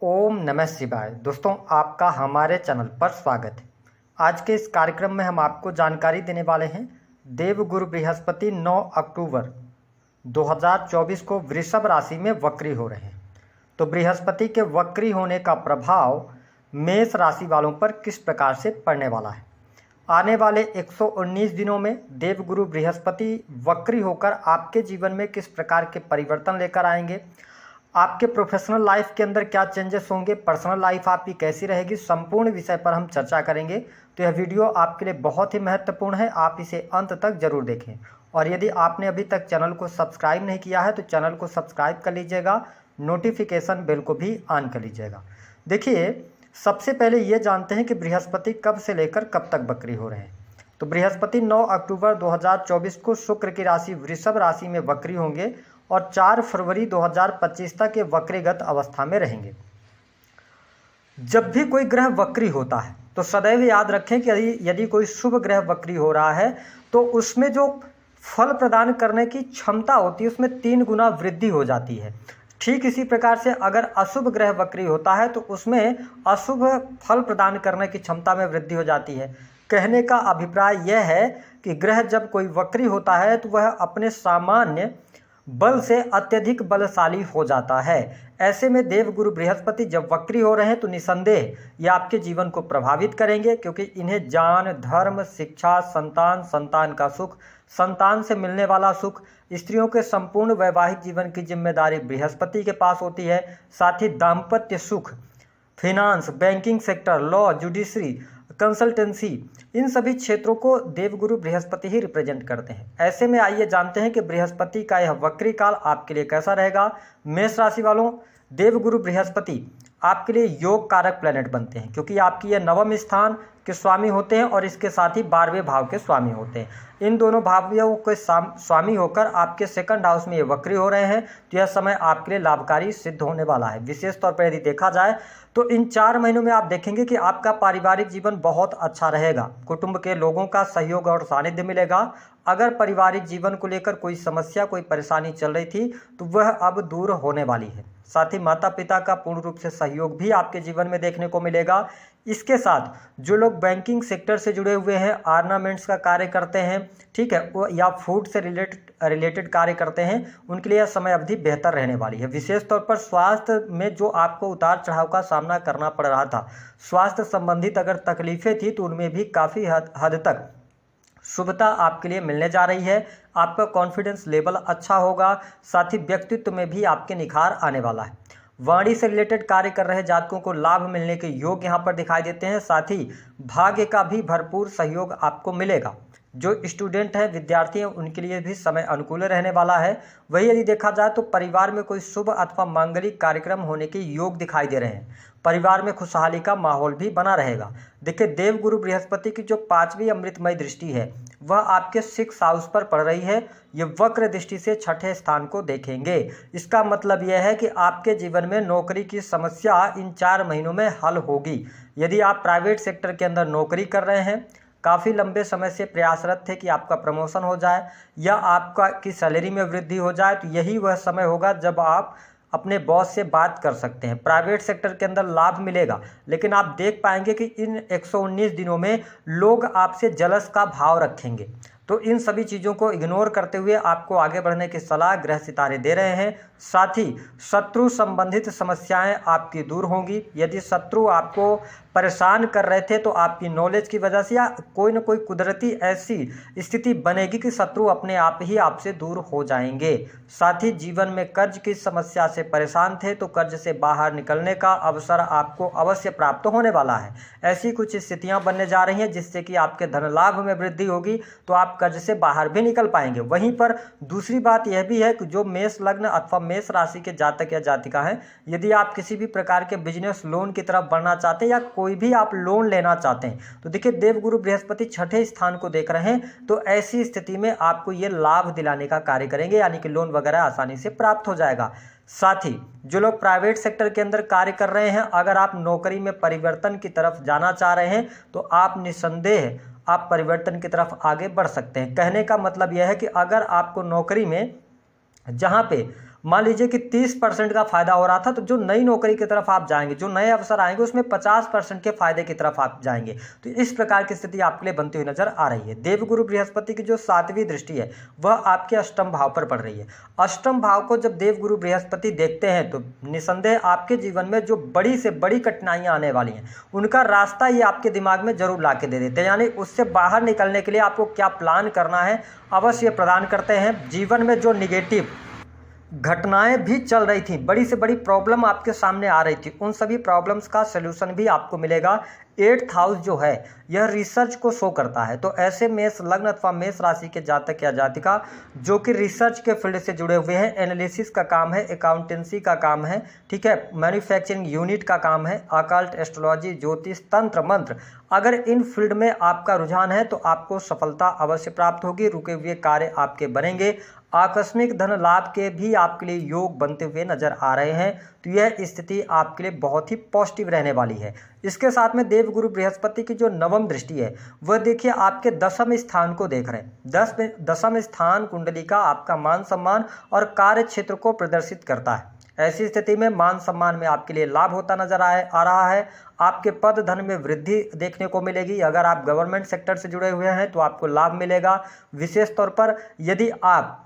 ओम नमः शिवाय। दोस्तों, आपका हमारे चैनल पर स्वागत है। आज के इस कार्यक्रम में हम आपको जानकारी देने वाले हैं देवगुरु बृहस्पति 9 अक्टूबर 2024 को वृषभ राशि में वक्री हो रहे हैं। तो बृहस्पति के वक्री होने का प्रभाव मेष राशि वालों पर किस प्रकार से पड़ने वाला है। आने वाले 119 दिनों में देवगुरु बृहस्पति वक्री होकर आपके जीवन में किस प्रकार के परिवर्तन लेकर आएंगे, आपके प्रोफेशनल लाइफ के अंदर क्या चेंजेस होंगे, पर्सनल लाइफ आपकी कैसी रहेगी, संपूर्ण विषय पर हम चर्चा करेंगे। तो यह वीडियो आपके लिए बहुत ही महत्वपूर्ण है, आप इसे अंत तक जरूर देखें। और यदि आपने अभी तक चैनल को सब्सक्राइब नहीं किया है तो चैनल को सब्सक्राइब कर लीजिएगा, नोटिफिकेशन बेल को भी ऑन कर लीजिएगा। देखिए, सबसे पहले ये जानते हैं कि बृहस्पति कब से लेकर कब तक वक्री हो रहे हैं। तो बृहस्पति 9 अक्टूबर 2024 को शुक्र की राशि वृषभ राशि में वक्री होंगे और 4 फरवरी 2025 तक ये वक्रीगत अवस्था में रहेंगे। जब भी कोई ग्रह वक्री होता है तो सदैव याद रखें कि यदि कोई शुभ ग्रह वक्री हो रहा है तो उसमें जो फल प्रदान करने की क्षमता होती है उसमें 3 गुना वृद्धि हो जाती है। ठीक इसी प्रकार से अगर अशुभ ग्रह वक्री होता है तो उसमें अशुभ फल प्रदान करने की क्षमता में वृद्धि हो जाती है। कहने का अभिप्राय यह है कि ग्रह जब कोई वक्री होता है तो वह अपने सामान्य बल से अत्यधिक बलशाली हो जाता है। ऐसे में देवगुरु बृहस्पति जब वक्री हो रहे हैं तो निसंदेह ये आपके जीवन को प्रभावित करेंगे, क्योंकि इन्हें ज्ञान, धर्म, शिक्षा, संतान, संतान का सुख, संतान से मिलने वाला सुख, स्त्रियों के संपूर्ण वैवाहिक जीवन की जिम्मेदारी बृहस्पति के पास होती है। साथ ही दाम्पत्य सुख, finance, banking sector, law, judiciary, consultancy, इन सभी क्षेत्रों को देवगुरु बृहस्पति ही रिप्रेजेंट करते हैं। ऐसे में आइए जानते हैं कि बृहस्पति का यह वक्री काल आपके लिए कैसा रहेगा। मेष राशि वालों, देवगुरु बृहस्पति आपके लिए योग कारक प्लेनेट बनते हैं, क्योंकि आपकी यह नवम स्थान के स्वामी होते हैं और इसके साथ ही 12वें भाव के स्वामी होते हैं। इन दोनों भावों के स्वामी होकर आपके सेकंड हाउस में ये वक्री हो रहे हैं। तो यह समय आपके लिए लाभकारी सिद्ध होने वाला है। विशेष तौर पर यदि देखा जाए तो इन 4 महीनों में आप देखेंगे कि आपका पारिवारिक जीवन बहुत अच्छा रहेगा। कुटुंब के लोगों का सहयोग और सानिध्य मिलेगा। अगर पारिवारिक जीवन को लेकर कोई समस्या, कोई परेशानी चल रही थी तो वह अब दूर होने वाली है। साथ ही माता पिता का पूर्ण रूप से सहयोग भी आपके जीवन में देखने को मिलेगा। इसके साथ जो लोग बैंकिंग सेक्टर से जुड़े हुए हैं, ऑर्नामेंट्स का कार्य करते हैं, ठीक है, वो या फूड से रिलेटेड कार्य करते हैं, उनके लिए यह समय अवधि बेहतर रहने वाली है। विशेष तौर पर स्वास्थ्य में जो आपको उतार चढ़ाव का सामना करना पड़ रहा था, स्वास्थ्य संबंधित अगर तकलीफें थी तो उनमें भी काफ़ी हद तक शुभता आपके लिए मिलने जा रही है। आपका कॉन्फिडेंस लेवल अच्छा होगा। साथ ही व्यक्तित्व में भी आपके निखार आने वाला है। वाणी से रिलेटेड कार्य कर रहे जातकों को लाभ मिलने के योग यहाँ पर दिखाई देते हैं। साथ ही भाग्य का भी भरपूर सहयोग आपको मिलेगा। जो स्टूडेंट हैं, विद्यार्थी हैं, उनके लिए भी समय अनुकूल रहने वाला है। वही यदि देखा जाए तो परिवार में कोई शुभ अथवा मांगलिक कार्यक्रम होने के योग दिखाई दे रहे हैं। परिवार में खुशहाली का माहौल भी बना रहेगा। देखिए, देवगुरु बृहस्पति की जो 5वीं अमृतमय दृष्टि है वह आपके 6th हाउस पर पड़ रही है। ये वक्र दृष्टि से 6ठे स्थान को देखेंगे। इसका मतलब यह है कि आपके जीवन में नौकरी की समस्या इन 4 महीनों में हल होगी। यदि आप प्राइवेट सेक्टर के अंदर नौकरी कर रहे हैं, काफ़ी लंबे समय से प्रयासरत थे कि आपका प्रमोशन हो जाए या आपका की सैलरी में वृद्धि हो जाए, तो यही वह समय होगा जब आप अपने बॉस से बात कर सकते हैं। प्राइवेट सेक्टर के अंदर लाभ मिलेगा, लेकिन आप देख पाएंगे कि इन 119 दिनों में लोग आपसे जलस का भाव रखेंगे। तो इन सभी चीज़ों को इग्नोर करते हुए आपको आगे बढ़ने की सलाह ग्रह सितारे दे रहे हैं। साथ ही शत्रु संबंधित समस्याएं आपकी दूर होंगी। यदि शत्रु आपको परेशान कर रहे थे तो आपकी नॉलेज की वजह से या कोई न कोई कुदरती ऐसी स्थिति बनेगी कि शत्रु अपने आप ही आपसे दूर हो जाएंगे। साथ ही जीवन में कर्ज की समस्या से परेशान थे तो कर्ज से बाहर निकलने का अवसर आपको अवश्य प्राप्त होने वाला है। ऐसी कुछ स्थितियां बनने जा रही हैं जिससे कि आपके धन लाभ में वृद्धि होगी, तो आप कर्ज से बाहर भी निकल पाएंगे। वहीं पर दूसरी बात यह भी है कि जो मेष लग्न अथवा मेष राशि के जातक या जातिका हैं, यदि आप किसी भी प्रकार के बिजनेस लोन की तरफ बढ़ना चाहते हैं या कोई भी आप लोन लेना चाहते हैं, तो देखिए देवगुरु बृहस्पति 6ठे स्थान को देख रहे हैं। तो ऐसी स्थिति में आपको ये लाभ दिलाने का कार्य करेंगे, यानी कि लोन वगैरह आसानी से प्राप्त हो जाएगा। साथ ही जो लोग प्राइवेट सेक्टर के अंदर कार्य कर रहे हैं, अगर आप नौकरी में परिवर्तन की तरफ जाना चाह रहे हैं तो आप निसंदेह आप परिवर्तन की तरफ आगे बढ़ सकते हैं। कहने का मतलब यह है कि अगर आपको नौकरी में जहाँ पे मान लीजिए कि 30% का फायदा हो रहा था, तो जो नई नौकरी की तरफ आप जाएंगे, जो नए अवसर आएंगे, उसमें 50% के फायदे की तरफ आप जाएंगे। तो इस प्रकार की स्थिति आपके लिए बनती हुई नजर आ रही है। देवगुरु बृहस्पति की जो 7वीं दृष्टि है वह आपके अष्टम भाव पर पड़ रही है। अष्टम भाव को जब देवगुरु बृहस्पति देखते हैं तो निसंदेह आपके जीवन में जो बड़ी से बड़ी कठिनाइयां आने वाली हैं उनका रास्ता ये आपके दिमाग में जरूर ला के दे देते हैं, यानी उससे बाहर निकलने के लिए आपको क्या प्लान करना है अवश्य प्रदान करते हैं। जीवन में जो निगेटिव घटनाएं भी चल रही थी, बड़ी से बड़ी प्रॉब्लम आपके सामने आ रही थी, उन सभी प्रॉब्लम्स का सलूशन भी आपको मिलेगा। 8th हाउस जो है यह रिसर्च को शो करता है। तो ऐसे मेष लग्न अथवा मेष राशि के जातक या जातिका जो कि रिसर्च के फील्ड से जुड़े हुए हैं, एनालिसिस का काम है, अकाउंटेंसी का काम है, ठीक है, मैन्युफैक्चरिंग यूनिट का काम है, अकल्ट, एस्ट्रोलॉजी, ज्योतिष, तंत्र, मंत्र, अगर इन फील्ड में आपका रुझान है तो आपको सफलता अवश्य प्राप्त होगी। रुके हुए कार्य आपके बनेंगे। आकस्मिक धन लाभ के भी आपके लिए योग बनते हुए नजर आ रहे हैं। तो यह स्थिति आपके लिए बहुत ही पॉजिटिव रहने वाली है। इसके साथ में देवगुरु बृहस्पति की जो नवम दृष्टि है वह देखिए आपके 10वें स्थान को देख रहे हैं। 10वें स्थान कुंडली का आपका मान सम्मान और कार्य क्षेत्र को प्रदर्शित करता है। ऐसी स्थिति में मान सम्मान में आपके लिए लाभ होता नजर आ रहा है। आपके पद धन में वृद्धि देखने को मिलेगी। अगर आप गवर्नमेंट सेक्टर से जुड़े हुए हैं तो आपको लाभ मिलेगा। विशेष तौर पर यदि आप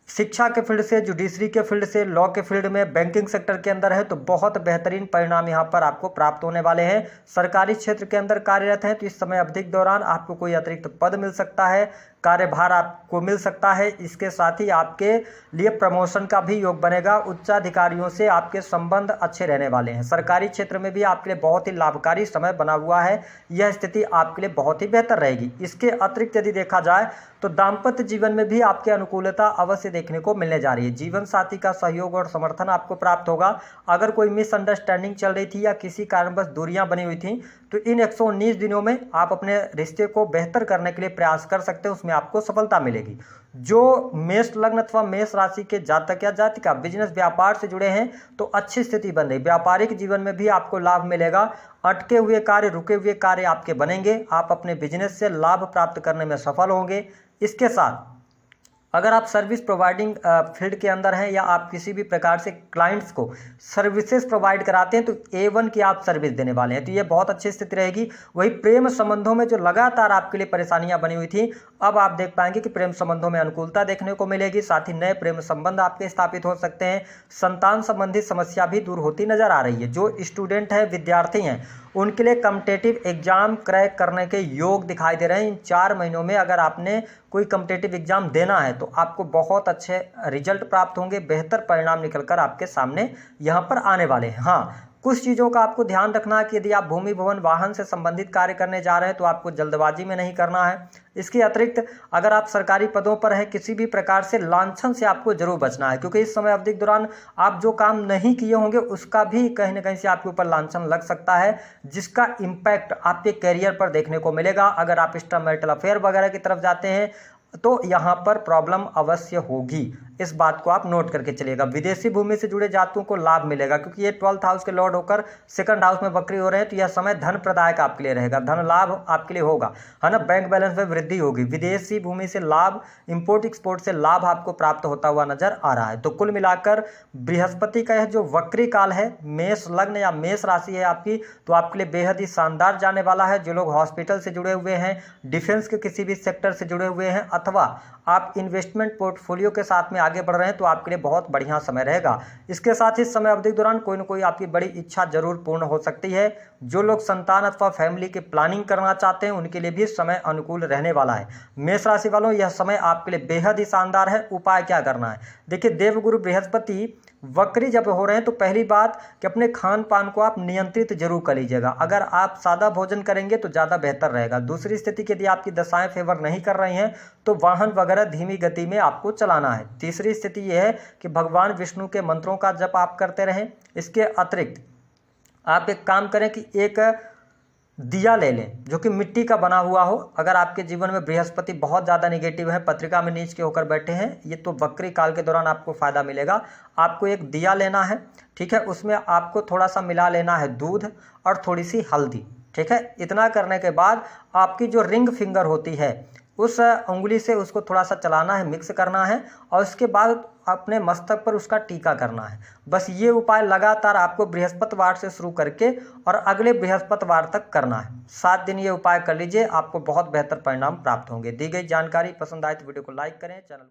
शिक्षा के फील्ड से, जुडिशरी के फील्ड से, लॉ के फील्ड में, बैंकिंग सेक्टर के अंदर है तो बहुत बेहतरीन परिणाम यहाँ पर आपको प्राप्त होने वाले हैं। सरकारी क्षेत्र के अंदर कार्यरत हैं तो इस समय अवधि के दौरान आपको कोई अतिरिक्त पद मिल सकता है, कार्यभार आपको मिल सकता है। इसके साथ ही आपके लिए प्रमोशन का भी योग बनेगा। उच्चाधिकारियों से आपके संबंध अच्छे रहने वाले हैं। सरकारी क्षेत्र में भी आपके लिए बहुत ही लाभकारी समय बना हुआ है। यह स्थिति आपके लिए बहुत ही बेहतर रहेगी। इसके अतिरिक्त यदि देखा जाए तो दाम्पत्य जीवन में भी आपके अनुकूलता अवश्य देखने को मिलने जा रही है। जीवन साथी का सहयोग और समर्थन आपको प्राप्त होगा। अगर कोई मिसअंडरस्टैंडिंग चल रही थी या किसी कारणवश दूरियां बनी हुई थी तो इन 119 दिनों में आप अपने रिश्ते को बेहतर करने के लिए प्रयास कर सकते हैं, उसमें आपको सफलता मिलेगी। जो मेष लग्न अथवा मेष राशि के जातक या जातिका बिजनेस व्यापार से जुड़े हैं तो अच्छी स्थिति बन रही। व्यापारिक जीवन में भी आपको लाभ मिलेगा। अटके हुए कार्य, रुके हुए कार्य आपके बनेंगे। आप अपने बिजनेस से लाभ प्राप्त करने में सफल होंगे। इसके साथ अगर आप सर्विस प्रोवाइडिंग फील्ड के अंदर हैं या आप किसी भी प्रकार से क्लाइंट्स को सर्विसेज प्रोवाइड कराते हैं तो A1 की आप सर्विस देने वाले हैं, तो ये बहुत अच्छी स्थिति रहेगी। वही प्रेम संबंधों में जो लगातार आपके लिए परेशानियां बनी हुई थी, अब आप देख पाएंगे कि प्रेम संबंधों में अनुकूलता देखने को मिलेगी। साथ ही नए प्रेम संबंध आपके स्थापित हो सकते हैं। संतान संबंधी समस्या भी दूर होती नजर आ रही है। जो स्टूडेंट है, विद्यार्थी हैं, उनके लिए कॉम्पिटिटिव एग्जाम क्रैक करने के योग दिखाई दे रहे हैं। इन 4 महीनों में अगर आपने कोई कॉम्पिटिटिव एग्जाम देना है तो आपको बहुत अच्छे रिजल्ट प्राप्त होंगे। बेहतर परिणाम निकलकर आपके सामने यहाँ पर आने वाले हैं। हाँ, कुछ चीज़ों का आपको ध्यान रखना है कि यदि आप भूमि भवन वाहन से संबंधित कार्य करने जा रहे हैं तो आपको जल्दबाजी में नहीं करना है। इसके अतिरिक्त अगर आप सरकारी पदों पर हैं, किसी भी प्रकार से लांछन से आपको जरूर बचना है, क्योंकि इस समय अवधि के दौरान आप जो काम नहीं किए होंगे उसका भी कहीं ना कहीं से आपके ऊपर लांछन लग सकता है, जिसका इम्पैक्ट आपके कैरियर पर देखने को मिलेगा। अगर आप एक्स्ट्रा मैरिटल अफेयर वगैरह की तरफ जाते हैं तो यहाँ पर प्रॉब्लम अवश्य होगी। इस बात को आप नोट करके चलिएगा। विदेशी भूमि से जुड़े जातकों को लाभ मिलेगा, क्योंकि ये 12th हाउस के लॉर्ड होकर 2nd हाउस में वक्री हो रहे हैं तो यह समय धन प्रदायक आपके लिए रहेगा। धन लाभ आपके लिए होगा, है ना। बैंक बैलेंस में वृद्धि होगी। विदेशी भूमि से लाभ, इंपोर्ट एक्सपोर्ट से लाभ आपको प्राप्त होता हुआ नजर आ रहा है। तो कुल मिलाकर बृहस्पति का यह जो वक्री काल है, मेष लग्न या मेष राशि है आपकी, तो आपके लिए बेहद ही शानदार जाने वाला है। जो लोग हॉस्पिटल से जुड़े हुए हैं, डिफेंस के किसी भी सेक्टर से जुड़े हुए हैं, अथवा आप इन्वेस्टमेंट पोर्टफोलियो के साथ में आगे बढ़ रहे हैं तो आपके लिए बहुत बढ़िया समय रहेगा। इसके साथ ही इस समय अवधि के दौरान कोई ना कोई आपकी बड़ी इच्छा जरूर पूर्ण हो सकती है। जो लोग संतान अथवा फैमिली की प्लानिंग करना चाहते हैं उनके लिए भी समय अनुकूल रहने वाला है। मेष राशि वालों, यह समय आपके लिए बेहद ही शानदार है। उपाय क्या करना है? देखिए, देवगुरु बृहस्पति वक्री जब हो रहे हैं तो पहली बात कि अपने खान पान को आप नियंत्रित जरूर कर लीजिएगा। अगर आप सादा भोजन करेंगे तो ज़्यादा बेहतर रहेगा। दूसरी स्थिति कि यदि आपकी दशाएं फेवर नहीं कर रही हैं तो वाहन वगैरह धीमी गति में आपको चलाना है। तीसरी स्थिति यह है कि भगवान विष्णु के मंत्रों का जप आप करते रहें। इसके अतिरिक्त आप एक काम करें कि एक दिया ले लें जो कि मिट्टी का बना हुआ हो। अगर आपके जीवन में बृहस्पति बहुत ज़्यादा नेगेटिव है, पत्रिका में नीच के होकर बैठे हैं, ये तो वक्री काल के दौरान आपको फ़ायदा मिलेगा। आपको एक दिया लेना है, ठीक है, उसमें आपको थोड़ा सा मिला लेना है दूध और थोड़ी सी हल्दी, ठीक है। इतना करने के बाद आपकी जो रिंग फिंगर होती है उस उंगली से उसको थोड़ा सा चलाना है, मिक्स करना है, और उसके बाद अपने मस्तक पर उसका टीका करना है। बस ये उपाय लगातार आपको बृहस्पतिवार से शुरू करके और अगले बृहस्पतिवार तक करना है। 7 दिन ये उपाय कर लीजिए, आपको बहुत बेहतर परिणाम प्राप्त होंगे। दी गई जानकारी पसंद आए तो वीडियो को लाइक करें, चैनल